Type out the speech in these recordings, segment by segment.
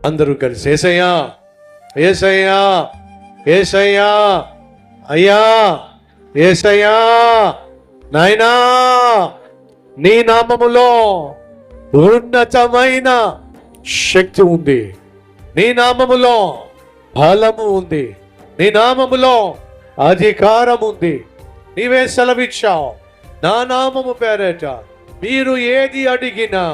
అందరూ కలిసి యేసయ్యా, యేసయ్యా, యేసయ్యా, అయ్యా, యేసయ్యా, నాయనా, నీ నామములో ఉన్నతమైన శక్తి ఉంది, నీ నామములో బలము ఉంది, నీ నామములో అధికారం ఉంది. నీవే సెలవిచ్చావు, నా నామము పేరట మీరు ఏది అడిగినా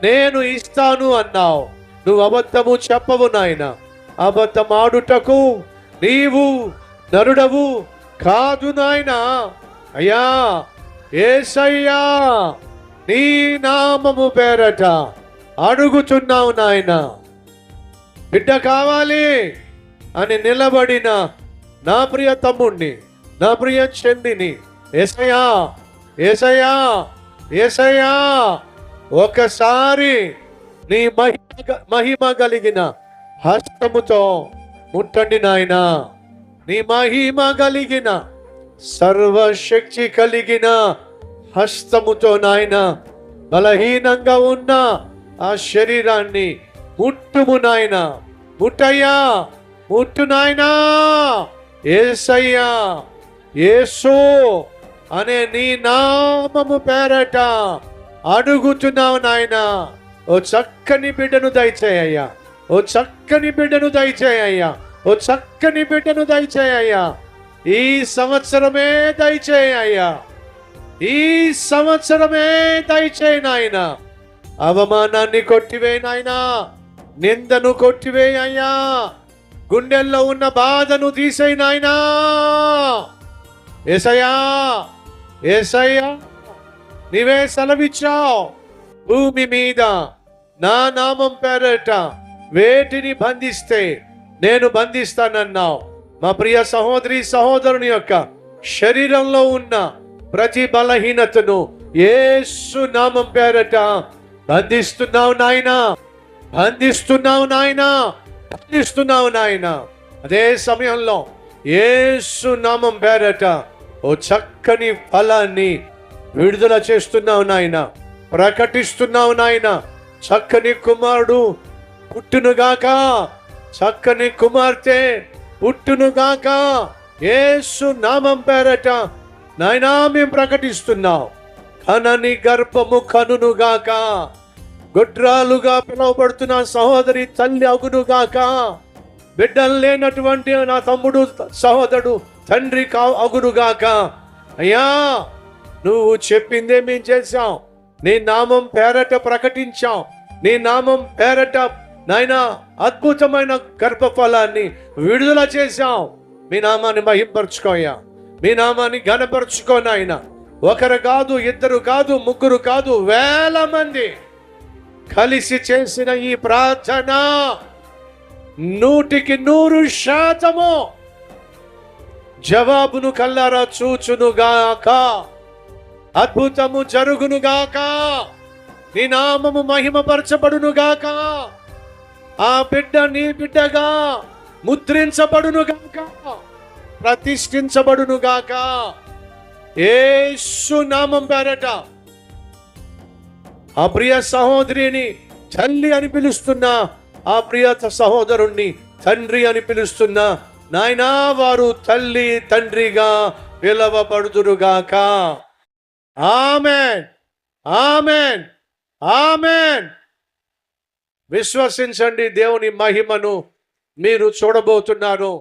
నేను ఇస్తాను అన్నావు. నువ్వు అబద్ధము చెప్పవు నాయన. అబద్ధమాడుటకు నీవు నరుడవు కాదు నాయన. అయ్యా, యేసయ్యా, నీ నామము పేరట అడుగుతున్నావు నాయన. బిడ్డ కావాలి అని నిలబడిన నా ప్రియ తమ్ముణ్ణి, నా ప్రియ చెల్లిని, యేసయ్యా, యేసయ్యా, యేసయ్యా, ఒకసారి నీ మహిమ కలిగిన హస్తముతో ముట్టండి నాయన. నీ మహిమ కలిగిన సర్వశక్తి కలిగిన హస్తముతో నాయన బలహీనంగా ఉన్న ఆ శరీరాన్ని ముట్టుము నాయన. ముట్టయ్యా, ముట్టు నాయనా. యేసయ్యా, యేసు అనే నీ నామము పేరట అడుగుతున్నావు నాయన. ఓ చక్కని బిడ్డను దయచేయ్యా, ఓ చక్కని బిడ్డను దయచేయ్యా, ఓ చక్కని బిడ్డను దయచేయ్యా. ఈ సంవత్సరమే దయచేయ్యా, ఈ సంవత్సరమే దయచేయి నాయన. అవమానాన్ని కొట్టివేయి నాయన, నిందను కొట్టివేయ్యా, గుండెల్లో ఉన్న బాధను తీసేయి నాయనా. యేసయ్యా, యేసయ్యా, నీవే సెలవిచ్చావు, భూమి మీద నా నామం పేరట వేటిని బంధిస్తే నేను బంధిస్తానన్నావు. మా ప్రియ సహోదరి సహోదరుని యొక్క శరీరంలో ఉన్న ప్రతి బలహీనతను యేసు నామం పేరట బంధిస్తున్నావు నాయన, బంధిస్తున్నావు నాయన, బంధిస్తున్నావు నాయన. అదే సమయంలో యేసు నామం పేరట ఓ చక్కని ఫలాన్ని విడుదల చేస్తున్నావు నాయన, ప్రకటిస్తున్నావు నాయన. చక్కని కుమారుడు పుట్టునుగాక, చక్కని కుమార్తె పుట్టునుగాక. యేసు నామం పేరట నాయనా మేము ప్రకటిస్తున్నాం. కనని గర్భము కనునుగాక, గొడ్రాలుగా పిలువబడుతున్న సహోదరి తల్లి అగునుగాక. బిడ్డలు లేనటువంటి నా తమ్ముడు సహోదరుడు తండ్రి అగునుగాక. అయ్యా, నువ్వు చెప్పిందే మేము చేశాం. నీ నామం పేరట ప్రకటించాం. నీ నామం పేరట నాయన అద్భుతమైన గర్భఫలాన్ని విడుదల చేశాం. మీ నామాన్ని మహింపరచుకోయ్యా, మీ నామాన్ని ఘనపరచుకో నాయన. ఒకరు కాదు, ఇద్దరు కాదు, ముగ్గురు కాదు, వేల మంది కలిసి చేసిన ఈ ప్రార్థన 100% జవాబును కల్లారా చూచునుగాక. అద్భుతము జరుగునుగాక. నీ నామము మహిమపరచబడునుగాక. ఆ బిడ్డ నీ బిడ్డగా ముద్రించబడునుగాక, ప్రతిష్ఠించబడునుగాక. యేసు నామం పేరట ఆ ప్రియ సహోదరిని తల్లి అని పిలుస్తున్నా, ఆ ప్రియ సహోదరుణ్ణి తండ్రి అని పిలుస్తున్నా నాయనా, వారు తల్లి తండ్రిగా పిలవబడుదురుగాక. ఆమేన్, ఆమేన్, ఆమేన్. విశ్వసించండి, దేవుని మహిమను మీరు చూడబోతున్నారు.